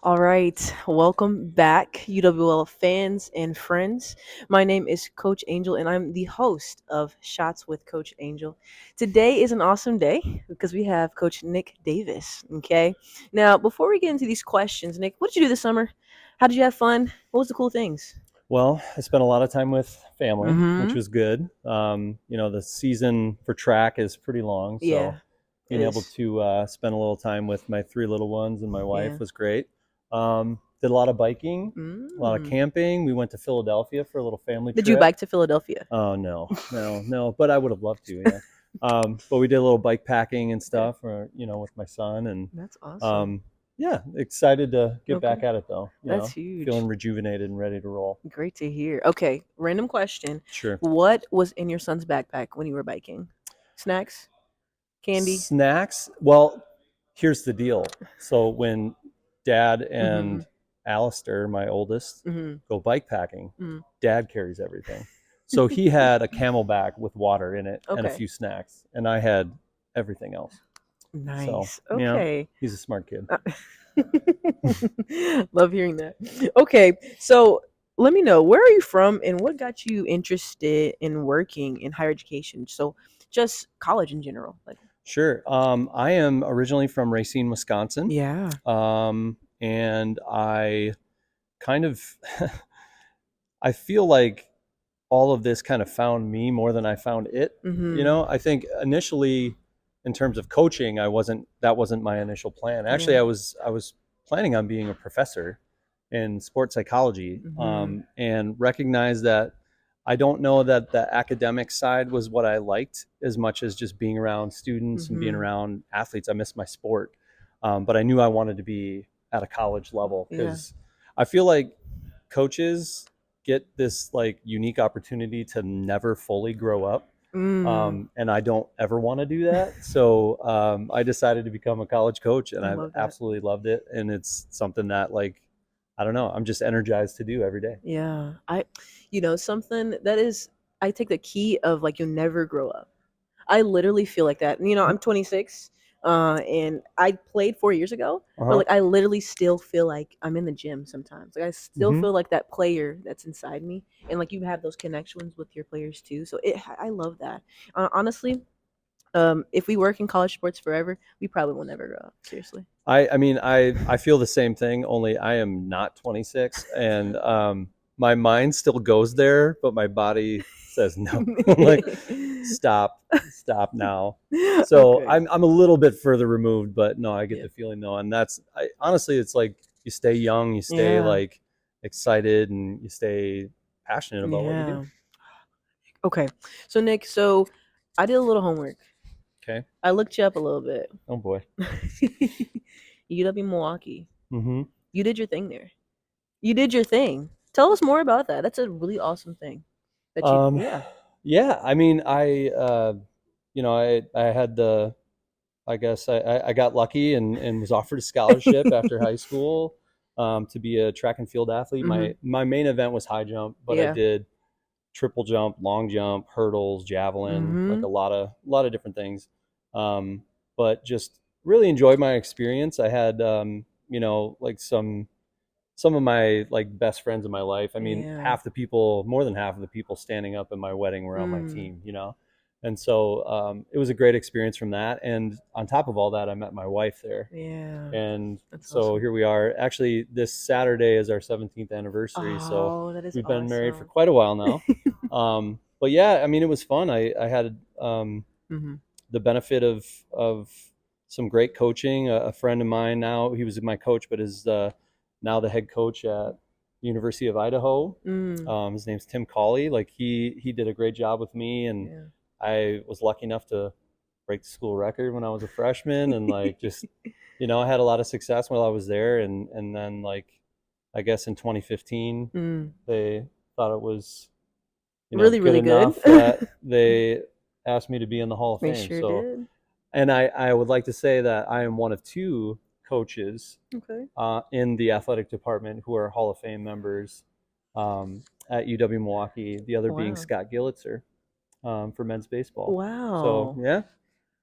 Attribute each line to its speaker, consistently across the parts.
Speaker 1: All right, welcome back, UWL fans and friends. My name is Coach Angel, and I'm the host of Shots with Coach Angel. Today is an awesome day because we have Coach Nick Davis. Okay, now before we get into these questions, Nick, what did you do this summer? How did you have fun? What was the cool things?
Speaker 2: Well, I spent a lot of time with family, which
Speaker 1: Mm-hmm.
Speaker 2: was good. The season for track is pretty long, so
Speaker 1: Yeah, it
Speaker 2: being able
Speaker 1: is.
Speaker 2: to spend a little time with my three little ones and my wife
Speaker 1: Yeah.
Speaker 2: was great. Did a lot of biking, a lot of
Speaker 1: Mm.
Speaker 2: camping. We went to Philadelphia for a little family
Speaker 1: Did you
Speaker 2: trip.
Speaker 1: bike to Philadelphia?
Speaker 2: Oh no, no, no! But I would have loved to, yeah. But we did a little bike packing and
Speaker 1: Okay,
Speaker 2: stuff, with my son, and
Speaker 1: that's awesome.
Speaker 2: um, yeah, excited to get
Speaker 1: Okay,
Speaker 2: back at it though.
Speaker 1: that's huge.
Speaker 2: Feeling rejuvenated and ready to roll.
Speaker 1: Great to hear. Okay, random question.
Speaker 2: Sure.
Speaker 1: What was in your son's backpack when you were biking? Snacks? Candy?
Speaker 2: Snacks. Well, here's the deal. So when Dad
Speaker 1: Mm-hmm.
Speaker 2: and Alistair, my oldest,
Speaker 1: Mm-hmm.
Speaker 2: go bike packing,
Speaker 1: Mm.
Speaker 2: Dad carries everything. So he had a camelback with water in it and a
Speaker 1: Okay.
Speaker 2: few snacks, and I had everything else. So
Speaker 1: Nice.
Speaker 2: yeah,
Speaker 1: Okay.
Speaker 2: he's a smart kid.
Speaker 1: Uh, Love hearing that. Okay, so let me know, where are you from and what got you interested in working in higher education? So just college in general. Like,
Speaker 2: Sure. I am originally from Racine, Wisconsin,
Speaker 1: yeah.
Speaker 2: and I kind of I feel like all of this kind of found me more than I found it.
Speaker 1: Mm-hmm.
Speaker 2: I think initially, in terms of coaching, that wasn't my initial plan. Actually,
Speaker 1: Yeah.
Speaker 2: I was planning on being a professor in sports psychology,
Speaker 1: Mm-hmm.
Speaker 2: and recognized that I don't know that the academic side was what I liked as much as just being around students and being
Speaker 1: Mm-hmm.
Speaker 2: around athletes. I missed my sport, but I knew I wanted to be at a college level
Speaker 1: Yeah.
Speaker 2: because I feel like coaches get this like unique opportunity to never fully grow up.
Speaker 1: Mm.
Speaker 2: And I don't ever want to do that. So I decided to become a college coach, and
Speaker 1: I
Speaker 2: I've
Speaker 1: love that.
Speaker 2: absolutely loved it. And it's something that, like, I don't know, I'm just energized to do every day.
Speaker 1: Yeah. Something that is, I take the key of like you'll never grow up. I literally feel like that. I'm 26, and I played 4 years ago,
Speaker 2: Uh
Speaker 1: but
Speaker 2: huh.
Speaker 1: like I literally still feel like I'm in the gym sometimes. Like I still
Speaker 2: Mm-hmm.
Speaker 1: feel like that player that's inside me, and like you have those connections with your players too. So I love that. Honestly, if we work in college sports forever, we probably will never grow up. Seriously.
Speaker 2: I mean, I feel the same thing. Only I am not 26, and my mind still goes there, but my body says no. Like, stop now. So
Speaker 1: Okay.
Speaker 2: I'm a little bit further removed, but no, I get
Speaker 1: Yeah.
Speaker 2: the feeling though, and honestly, it's like you stay young, you stay
Speaker 1: Yeah.
Speaker 2: like excited, and you stay passionate about what you do.
Speaker 1: Yeah. Okay. So Nick, I did a little homework.
Speaker 2: Okay.
Speaker 1: I looked you up a little bit.
Speaker 2: Oh boy.
Speaker 1: UW Milwaukee.
Speaker 2: Mm-hmm.
Speaker 1: You did your thing there. You did your thing. Tell us more about that. That's a really awesome thing.
Speaker 2: Um,
Speaker 1: Yeah.
Speaker 2: yeah. I mean, I had the I guess I got lucky and was offered a scholarship after high school, to be a track and field athlete.
Speaker 1: Mhm.
Speaker 2: My main event was high jump, but I
Speaker 1: Yeah.
Speaker 2: did triple jump, long jump, hurdles, javelin, like
Speaker 1: Mhm.
Speaker 2: a lot of different things. Um, but just really enjoyed my experience. I had like some of my like best friends in my life. I mean,
Speaker 1: Yeah.
Speaker 2: more than half of the people standing up in my wedding were on my
Speaker 1: Mm.
Speaker 2: team. And so it was a great experience from that. And on top of all that, I met my wife there.
Speaker 1: Yeah.
Speaker 2: And
Speaker 1: That's
Speaker 2: so
Speaker 1: awesome.
Speaker 2: here we are. Actually, this Saturday is our 17th anniversary. So
Speaker 1: Oh, that is
Speaker 2: we've been married for
Speaker 1: awesome.
Speaker 2: quite a while now. But yeah, I mean, it was fun. I had
Speaker 1: Mhm.
Speaker 2: the benefit of some great coaching. A friend of mine now, he was my coach, but is now the head coach at the University of Idaho.
Speaker 1: Mm.
Speaker 2: His name's Tim Cawley. Like he did a great job with me, and
Speaker 1: Yeah.
Speaker 2: I was lucky enough to break the school record when I was a freshman, and like just I had a lot of success while I was there, and then like I guess in 2015
Speaker 1: Mm.
Speaker 2: they thought it was
Speaker 1: Really,
Speaker 2: good
Speaker 1: really good.
Speaker 2: enough that they asked me to be in the Hall of
Speaker 1: They
Speaker 2: Fame.
Speaker 1: sure
Speaker 2: So,
Speaker 1: did.
Speaker 2: and I would like to say that I am one of two coaches
Speaker 1: Okay.
Speaker 2: in the athletic department who are Hall of Fame members, at UW Milwaukee. The other being
Speaker 1: Wow.
Speaker 2: Scott Gillitzer, for men's baseball. So
Speaker 1: Wow.
Speaker 2: yeah,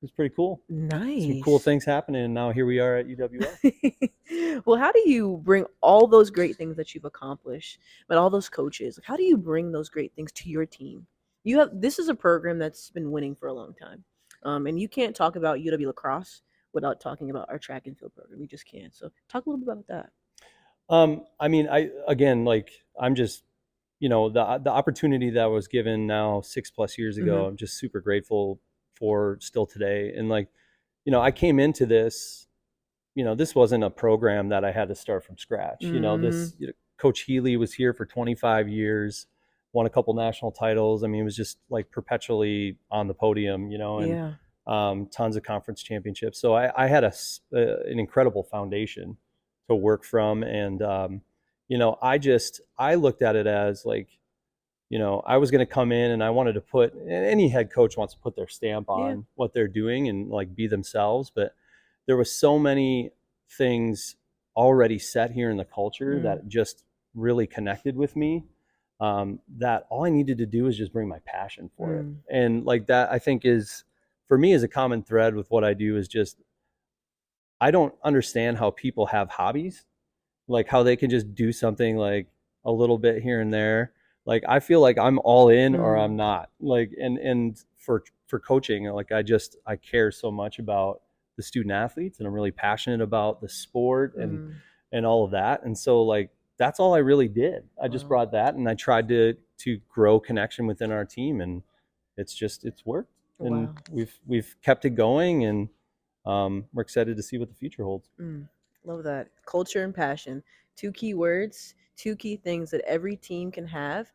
Speaker 2: was pretty cool. Some cool
Speaker 1: Nice.
Speaker 2: things happening, and now here we are at UWL.
Speaker 1: Well, how do you bring all those great things that you've accomplished, but all those coaches, like, how do you bring those great things to your team? You have this is a program that's been winning for a long time, and you can't talk about UW lacrosse without talking about our track and field program. You just can't. So, talk a little bit about that.
Speaker 2: I mean, I again, like, I'm just, the opportunity that was given now 6+ years ago.
Speaker 1: Mm-hmm.
Speaker 2: I'm just super grateful for still today. And like, I came into this, this wasn't a program that I had to start from scratch.
Speaker 1: Mm-hmm.
Speaker 2: Coach Healy was here for 25 years, won a couple national titles. I mean, it was just like perpetually on the podium, and
Speaker 1: Yeah.
Speaker 2: tons of conference championships. So I had an incredible foundation to work from. And, I looked at it as like, I was going to come in and I wanted to put, any head coach wants to put their stamp
Speaker 1: Yeah.
Speaker 2: on what they're doing and like be themselves. But there was so many things already set here in the culture
Speaker 1: Mm.
Speaker 2: that just really connected with me. That all I needed to do is just bring my passion for it.
Speaker 1: Mm.
Speaker 2: And like that, I think is, for me, is a common thread with what I do is just, I don't understand how people have hobbies, like how they can just do something like a little bit here and there. Like I feel like I'm all in or
Speaker 1: Mm.
Speaker 2: I'm not. Like and for coaching, like I care so much about the student athletes, and I'm really passionate about the sport
Speaker 1: Mm.
Speaker 2: and all of that. And so like that's all I really did. I just
Speaker 1: Wow.
Speaker 2: brought that, and I tried to grow connection within our team, and it's worked. And
Speaker 1: Wow.
Speaker 2: we've kept it going, and we're excited to see what the future holds.
Speaker 1: Mm. Love that. Culture and passion. Two key words, two key things that every team can have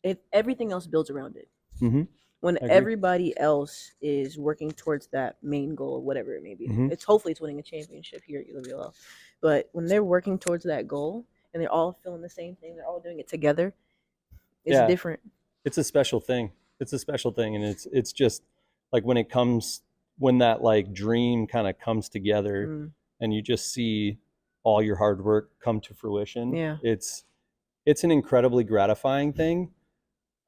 Speaker 1: if everything else builds around it.
Speaker 2: Mm-hmm.
Speaker 1: When
Speaker 2: I agree.
Speaker 1: everybody else is working towards that main goal, whatever it may be,
Speaker 2: Mm-hmm.
Speaker 1: it's hopefully it's winning a championship here at UWL. But when they're working towards that goal and they're all feeling the same thing, they're all doing it together, it's
Speaker 2: Yeah,
Speaker 1: different.
Speaker 2: it's a special thing. It's a special thing, and it's just like when that like dream kind of comes together,
Speaker 1: Mm.
Speaker 2: and you just see all your hard work come to fruition.
Speaker 1: Yeah.
Speaker 2: It's an incredibly gratifying thing,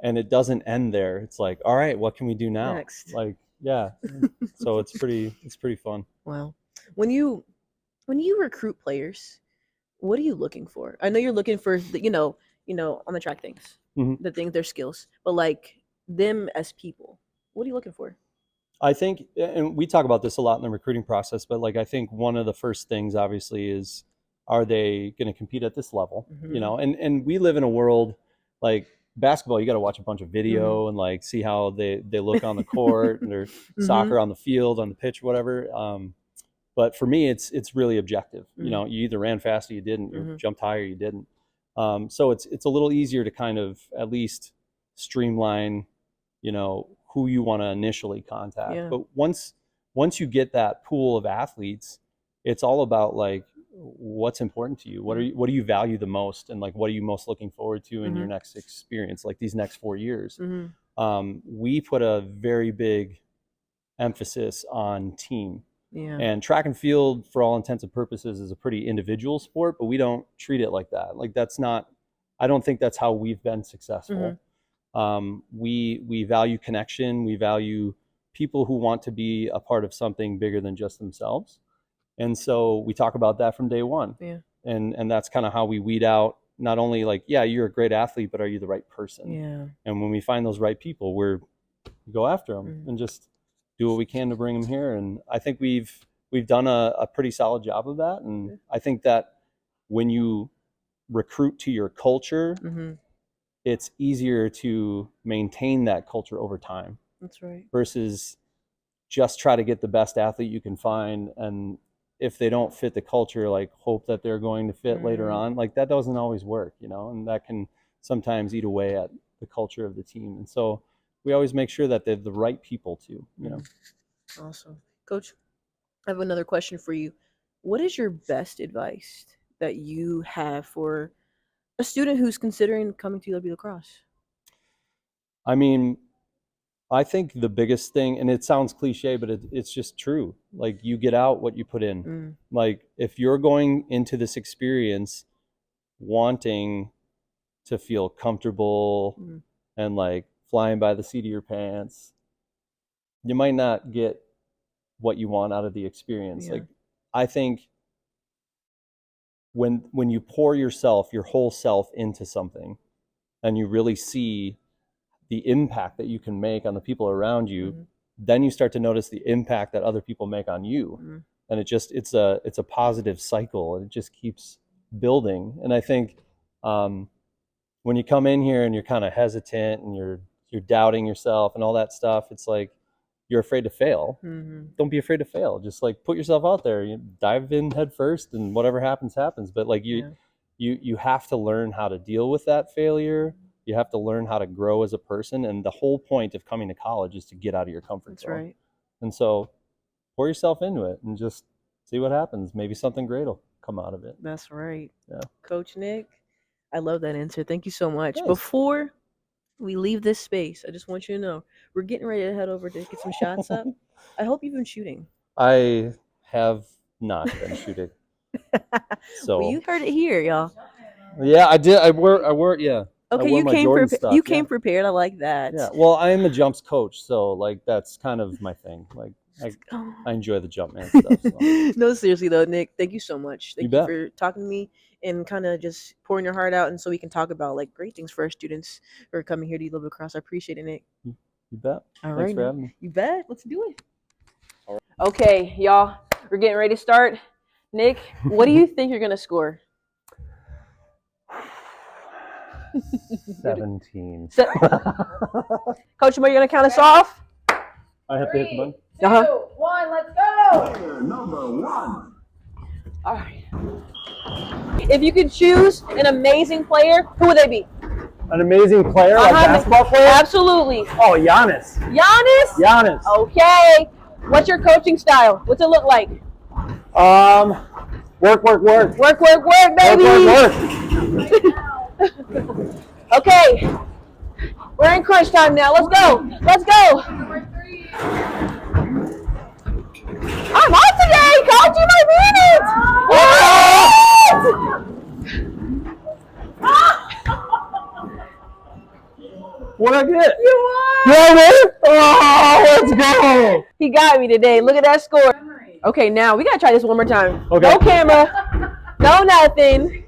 Speaker 2: and it doesn't end there. It's like, all right, what can we do now?
Speaker 1: Next.
Speaker 2: Like, yeah. So it's pretty fun.
Speaker 1: Wow. When you recruit players, what are you looking for? I know you're looking for on the track things,
Speaker 2: Hmm.
Speaker 1: the things, their skills, but like them as people, what are you looking for?
Speaker 2: I think, and we talk about this a lot in the recruiting process, but like I think one of the first things, obviously, is, are they going to compete at this level?
Speaker 1: Mm-hmm.
Speaker 2: And we live in a world like basketball. You got to watch a bunch of
Speaker 1: Mm-hmm.
Speaker 2: video and like see how they look on the court, and their
Speaker 1: Mm-hmm.
Speaker 2: soccer on the field, on the pitch, whatever. But for me, it's really objective.
Speaker 1: Mm-hmm.
Speaker 2: You either ran fast or you didn't, you
Speaker 1: Mm-hmm.
Speaker 2: jumped high or you didn't. So it's a little easier to kind of at least streamline, who you want to initially contact.
Speaker 1: Yeah.
Speaker 2: But once you get that pool of athletes, it's all about like what's important to you. What do you value the most, and like what are you most looking forward to in
Speaker 1: Mm-hmm.
Speaker 2: your next experience, like these next 4 years.
Speaker 1: Mm-hmm.
Speaker 2: We put a very big emphasis on team.
Speaker 1: Yeah.
Speaker 2: And track and field, for all intents and purposes, is a pretty individual sport, but we don't treat it like that. Like that's not. I don't think that's how we've been
Speaker 1: Mm-hmm.
Speaker 2: successful. We value connection. We value people who want to be a part of something bigger than just themselves. And so we talk about that from day one.
Speaker 1: Yeah.
Speaker 2: And that's kind of how we weed out, not only like, yeah, you're a great athlete, but are you the right person?
Speaker 1: Yeah.
Speaker 2: And when we find those right people, we go after them
Speaker 1: Mm-hmm.
Speaker 2: and just do what we can to bring them here. And I think we've done a pretty solid job of that. And I think that when you recruit to your culture,
Speaker 1: Mm-hmm.
Speaker 2: it's easier to maintain that culture over time
Speaker 1: That's right.
Speaker 2: versus just try to get the best athlete you can find, and if they don't fit the culture, like hope that they're going to fit later
Speaker 1: Mm.
Speaker 2: on. Like that doesn't always work, and that can sometimes eat away at the culture of the team. And so we always make sure that they're the right people too.
Speaker 1: Awesome. Coach, I have another question for you. What is your best advice that you have for a student who's considering coming to UW Lacrosse?
Speaker 2: I mean, I think the biggest thing, and it sounds cliche, but it's just true. Like you get out what you put in.
Speaker 1: Mm.
Speaker 2: Like if you're going into this experience wanting to feel comfortable
Speaker 1: Mm.
Speaker 2: and like flying by the seat of your pants, you might not get what you want out of the experience.
Speaker 1: Yeah.
Speaker 2: Like, I think when you pour yourself, your whole self into something, and you really see the impact that you can make on the people around you,
Speaker 1: Mhm.
Speaker 2: then you start to notice the impact that other people make on you.
Speaker 1: Mhm.
Speaker 2: And it's a positive cycle, and it just keeps building. And I think when you come in here and you're kind of hesitant and you're doubting yourself and all that stuff, it's like you're afraid to fail.
Speaker 1: Mhm.
Speaker 2: Don't be afraid to fail. Just like put yourself out there. You dive in head first, and whatever happens, happens. But like
Speaker 1: Yeah.
Speaker 2: you have to learn how to deal with that failure. You have to learn how to grow as a person. And the whole point of coming to college is to get out of your comfort
Speaker 1: That's
Speaker 2: zone.
Speaker 1: right.
Speaker 2: And so pour yourself into it and just see what happens. Maybe something great will come out of it.
Speaker 1: That's right.
Speaker 2: Yeah.
Speaker 1: Coach Nick, I love that answer. Thank you so much.
Speaker 2: Nice.
Speaker 1: Before we leave this space, I just want you to know we're getting ready to head over to get some shots up. I hope you've been shooting.
Speaker 2: I have not been shooting. So
Speaker 1: Well, you heard it here, y'all.
Speaker 2: yeah, I did. I wore yeah.
Speaker 1: Okay,
Speaker 2: I wore
Speaker 1: you
Speaker 2: my
Speaker 1: came
Speaker 2: Jordan stuff,
Speaker 1: you came
Speaker 2: yeah.
Speaker 1: prepared. I like that.
Speaker 2: Yeah. Well, I am a jumps coach, so like that's kind of my thing. Like I enjoy the jump man stuff. So.
Speaker 1: No, seriously though, Nick, thank you so much.
Speaker 2: You
Speaker 1: Thank you
Speaker 2: bet.
Speaker 1: for talking to me and kind of just pouring your heart out, and so we can talk about like great things for our students who are coming here to UW Cross. I appreciate it, Nick.
Speaker 2: You bet.
Speaker 1: All
Speaker 2: Thanks
Speaker 1: right,
Speaker 2: for
Speaker 1: Nick.
Speaker 2: having me.
Speaker 1: You bet. Let's do it. Okay, y'all, we're getting ready to start. Nick, what do you think you're gonna score?
Speaker 2: 17.
Speaker 1: Coach, are you gonna count us off?
Speaker 2: I have to hit the button.
Speaker 3: 2, 1, let's go!
Speaker 4: Number 1.
Speaker 1: All right. If you could choose an amazing player, who would they be?
Speaker 2: An amazing player, like basketball player.
Speaker 1: Absolutely.
Speaker 2: Oh, Giannis.
Speaker 1: Giannis?
Speaker 2: Giannis.
Speaker 1: Okay. What's your coaching style? What's it look like?
Speaker 2: Work.
Speaker 1: Work, baby.
Speaker 2: Work.
Speaker 1: Okay. We're in crunch time now. Let's go. Let's go.
Speaker 3: Number 3.
Speaker 1: I'm on today, coach. You might mean it.
Speaker 2: What'd I get?
Speaker 1: You won.
Speaker 2: Yeah, man. Oh, let's go.
Speaker 1: He got me today. Look at that score. Okay, now we gotta try this one more time.
Speaker 2: Okay.
Speaker 1: No camera. No nothing.